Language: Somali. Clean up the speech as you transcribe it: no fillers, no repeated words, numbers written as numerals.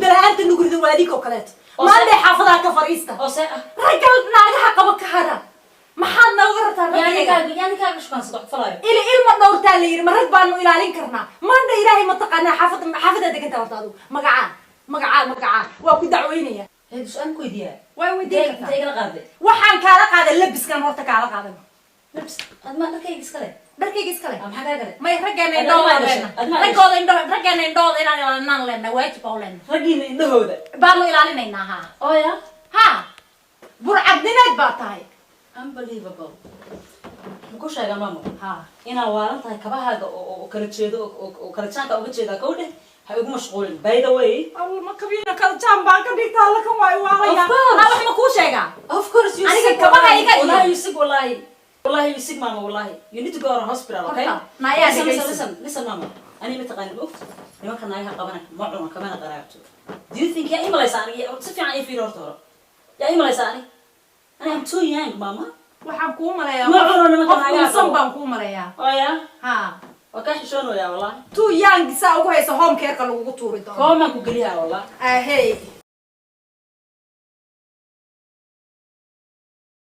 hurdalaanta nugurida waadiko kaleet maanta xaafadaha ka fariista oo see ragal naagaha qaba ka hada maxaad nooga rabtaa yani kaaga shaqaan saddex falaayo ilma dhowrtaa la yiri marag baanu ilaalin karnaa maanta ilaahay ma taqaanaa xaafada deganta hortaadu magacaa waa ku dacweynaya هذا سؤال كويديا واي وديك تيجي لقاضي waxaan kaala qaaday labis kan horta kaala qaaday لبس ما دركي اسكله dharkayga iskale am xagaa gale may ragana indhooda inaan ilaalinaan leenna waajib oo leenna ragiina indhahooda baanu ilaalinaynaa oo ya burcadnineed baa tahay unbelievable muku sheegan maamo inaa waalan tahay kabahaaga oo kala jeedo oo kala jaanka uga jeeda kowdhe ha ugu mashquulin by the way ma kabina kala jaan baan ka dhigtaa la kan waay waalaya wax ma ku sheegaa of course you aniga kabahayga wallahi you sick wallahi you sick mama wallahi you need to go to hospital okay listen mama ani ma taqaan oft nimanka naayaha qabana ma cuno kamana qaraabto do you think ya imalaysa ani si fiican ay fiiro horto ya imalaysa ani I'm too young mama waxaan ku maleeyaa ma cuno nimanka naayaha san baan ku maleeyaa oo ya وكاش شلون يا والله تو يانج ساوي هاي سهم كيرك لو قطوري ده كمان كقوليها والله هي